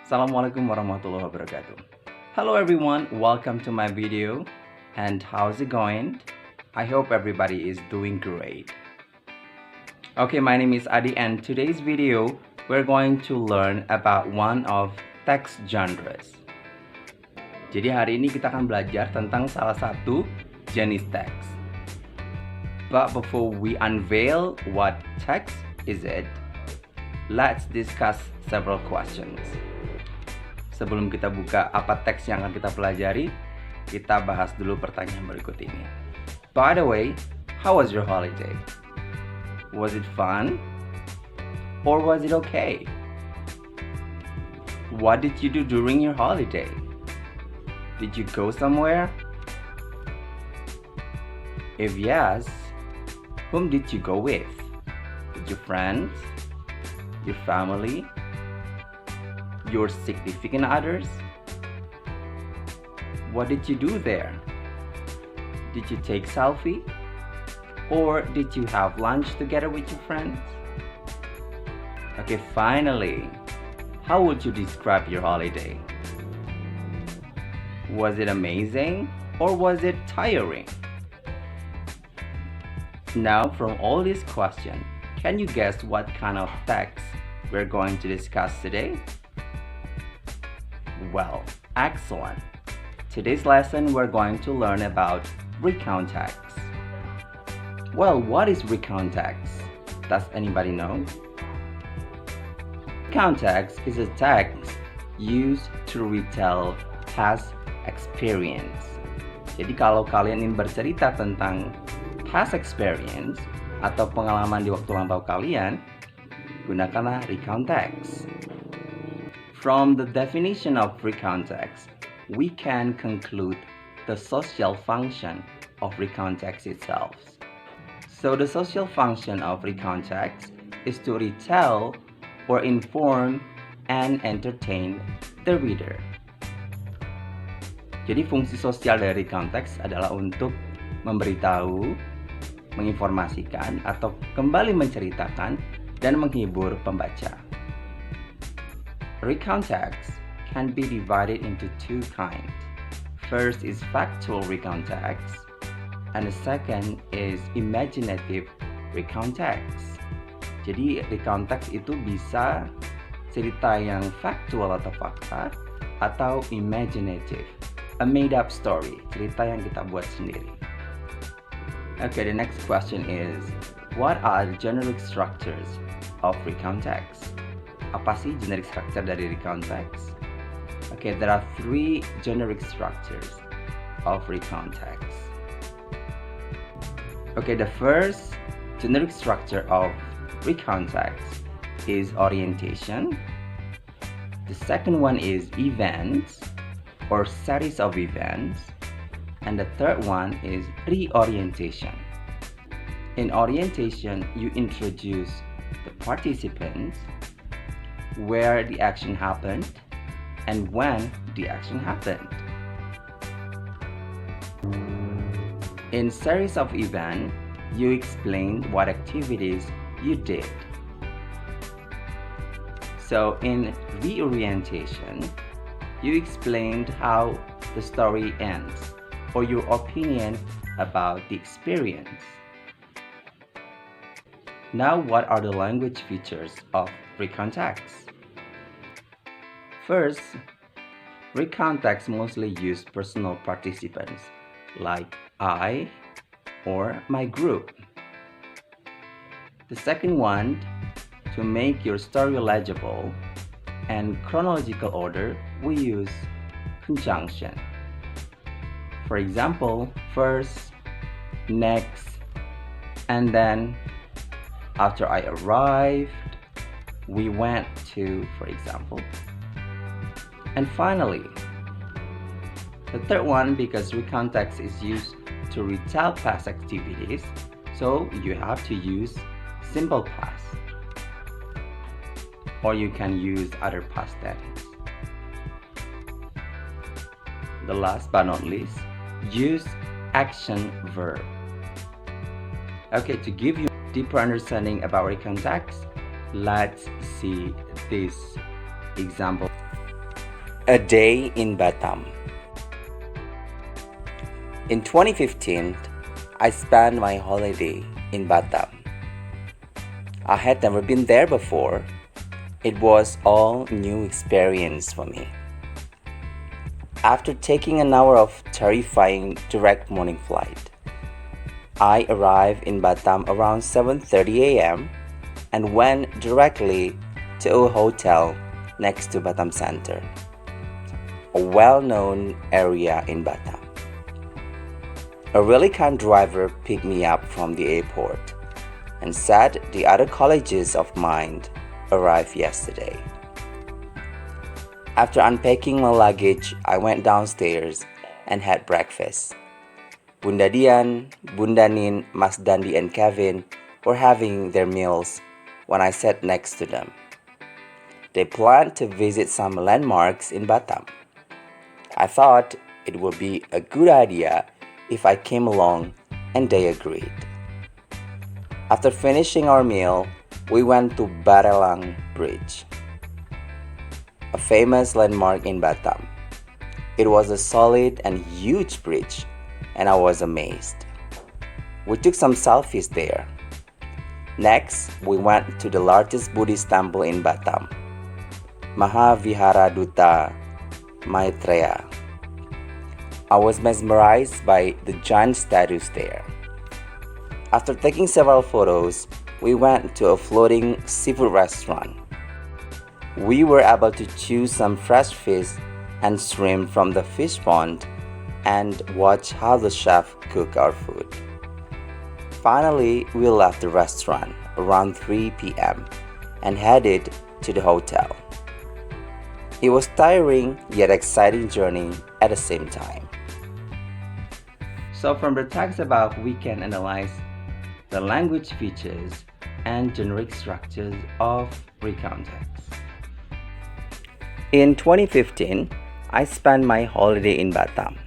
Assalamualaikum warahmatullahi wabarakatuh. Hello everyone, welcome to my video. And how's it going? I hope everybody is doing great. Okay, my name is Adi and today's video we're going to learn about one of text genres. Jadi hari ini kita akan belajar tentang salah satu jenis teks. But before we unveil what text is it, let's discuss several questions. Sebelum kita buka apa teks yang akan kita pelajari, kita bahas dulu pertanyaan berikut ini. By the way, how was your holiday? Was it fun? Or was it okay? What did you do during your holiday? Did you go somewhere? If yes, whom did you go with? With your friends? Your family? Your significant others? What did you do there? Did you take selfie? Or did you have lunch together with your friends? Okay, finally, how would you describe your holiday? Was it amazing or was it tiring? Now, from all these questions, can you guess what kind of text we're going to discuss today? Well, excellent. Today's lesson we're going to learn about recount text. Well, what is recount text? Does anybody know? Recount text is a text used to retell past experience. Jadi kalau kalian ingin bercerita tentang past experience atau pengalaman di waktu lampau kalian, gunakanlah recount text. From the definition of recount text, we can conclude the social function of recount text itself. So the social function of recount text is to retell or inform and entertain the reader. Jadi fungsi sosial dari recount text adalah untuk memberitahu, menginformasikan, atau kembali menceritakan dan menghibur pembaca. Recount text can be divided into two kinds. First is factual recount text, and the second is imaginative recount text. Jadi recount text itu bisa cerita yang factual atau fakta, atau imaginative, a made-up story, cerita yang kita buat sendiri. Okay, the next question is, what are the generic structures of recount text? Apa sih generic structure dari recount text? Okay, there are three generic structures of recount text. Okay, the first generic structure of recount text is orientation. The second one is events or series of events. And the third one is reorientation. In orientation, you introduce the participants, where the action happened, and when the action happened. In series of events, you explain what activities you did. So in reorientation, you explained how the story ends, or your opinion about the experience. Now, what are the language features of recount text? First, recount text mostly use personal participants like I or my group. The second one, to make your story legible and chronological order, we use conjunction. For example, first, next, and then after I arrived, we went to, for example. And finally, the third one, because recount text is used to retell past activities, so you have to use simple past. Or you can use other past tense. The last but not least, use action verb. Okay, to give you deeper understanding about recount text, let's see this example. A day in Batam. In 2015, I spent my holiday in Batam. I had never been there before. It was all new experience for me. After taking an hour of terrifying direct morning flight, I arrived in Batam around 7:30 a.m. and went directly to a hotel next to Batam Center, a well-known area in Batam. A really kind driver picked me up from the airport and said the other colleagues of mine arrived yesterday. After unpacking my luggage, I went downstairs and had breakfast. Bunda Dian, Bunda Nin, Mas Dandi and Kevin were having their meals when I sat next to them. They planned to visit some landmarks in Batam. I thought it would be a good idea if I came along, and they agreed. After finishing our meal, we went to Barelang Bridge, a famous landmark in Batam. It was a solid and huge bridge, and I was amazed. We took some selfies there. Next, we went to the largest Buddhist temple in Batam, Mahavihara Duta Maitreya. I was mesmerized by the giant statues there. After taking several photos, we went to a floating seafood restaurant. We were able to choose some fresh fish and shrimp from the fish pond and watch how the chef cooked our food. Finally, we left the restaurant around 3 p.m. and headed to the hotel. It was tiring yet exciting journey at the same time. So from the text above, we can analyze the language features and generic structures of recount text. In 2015, I spent my holiday in Batam.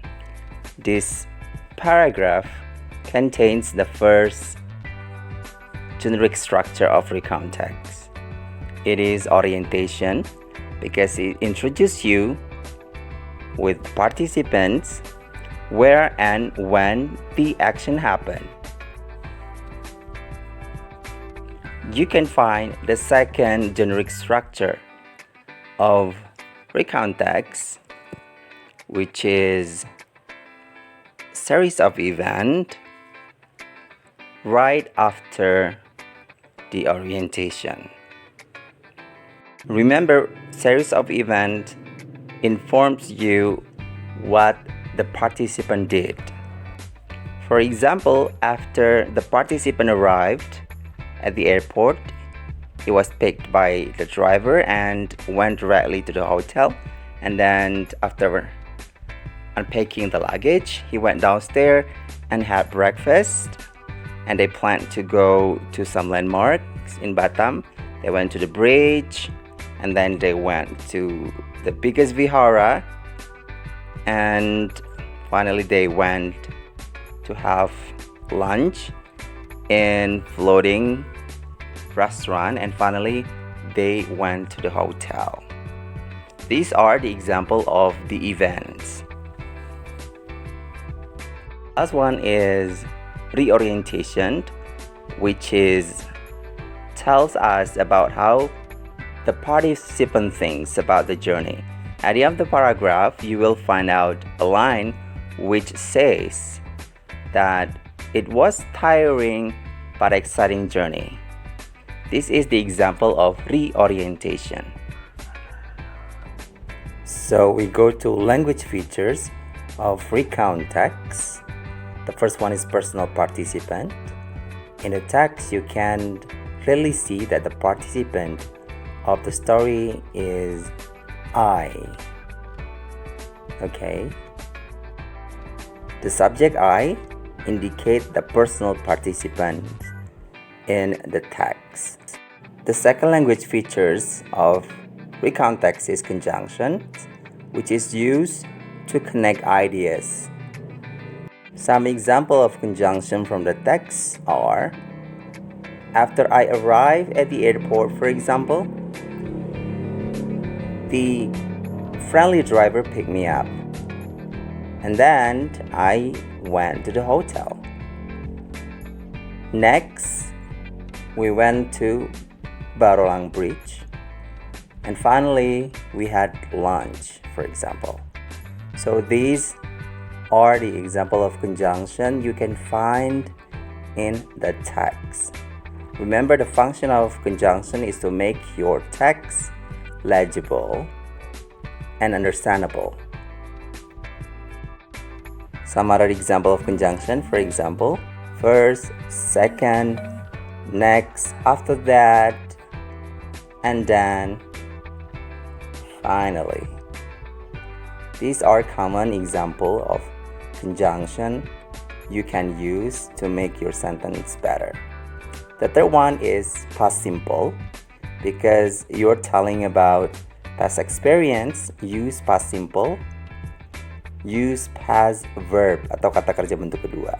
This paragraph contains the first generic structure of recount text. It is orientation because it introduces you with participants, where and when the action happened. You can find the second generic structure of recount text, which is series of events right after the orientation. Remember, series of events informs you what the participant did. For example, after the participant arrived at the airport, he was picked by the driver and went directly to the hotel, and then after unpacking the luggage, he went downstairs and had breakfast, and they planned to go to some landmarks in Batam. They went to the bridge, and then they went to the biggest vihara, and finally they went to have lunch in floating restaurant, and finally they went to the hotel. These are the example of the events. Last one is reorientation, which tells us about how the participant thinks about the journey. At the end of the paragraph, you will find out a line which says that it was tiring but exciting journey. This is the example of reorientation. So we go to language features of recount text. The first one is personal participant. In the text, you can clearly see that the participant of the story is I. Okay. The subject I indicate the personal participant in the text. The second language features of recount text is conjunction, which is used to connect ideas. Some example of conjunction from the text are: after I arrive at the airport, for example, the friendly driver picked me up. And then I went to the hotel. Next, we went to Barolang Bridge. And finally, we had lunch, for example. So these are the example of conjunction you can find in the text. Remember, the function of conjunction is to make your text legible and understandable. Some other example of conjunction, for example, first, second, next, after that, and then finally. These are common example of conjunction you can use to make your sentence better. The third one is past simple. Because you're telling about past experience, use past simple. Use past verb atau kata kerja bentuk kedua.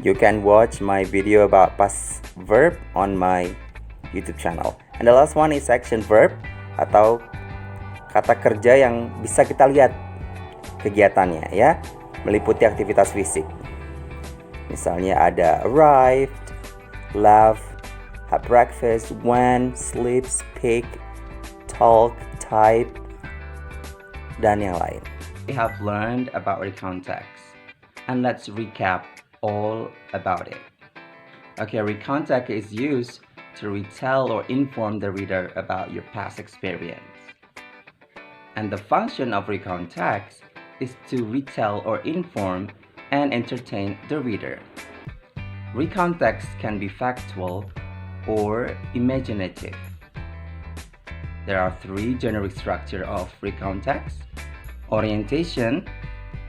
You can watch my video about past verb on my YouTube channel. And the last one is action verb atau kata kerja yang bisa kita lihat kegiatannya ya, meliputi aktivitas fisik. Misalnya ada arrived, left, have breakfast, went, sleep, speak, talk, type, dan yang lain. We have learned about recount text, and let's recap all about it. Okay, recount text is used to retell or inform the reader about your past experience. And the function of recount text is to retell or inform and entertain the reader. Recount text can be factual or imaginative. There are three generic structure of recount text: orientation,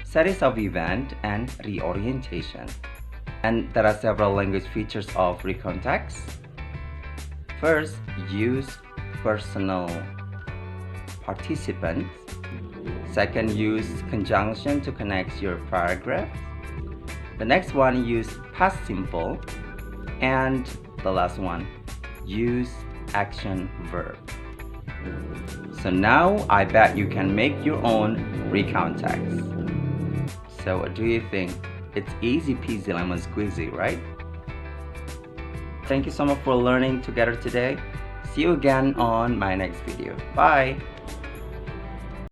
series of event, and reorientation. And there are several language features of recount text. First, use personal participants. Second, use conjunction to connect your paragraph. The next one, use past simple. And the last one, use action verb. So now I bet you can make your own recount text. So what do you think? It's easy peasy lemon squeezy, right? Thank you so much for learning together today. See you again on my next video. Bye!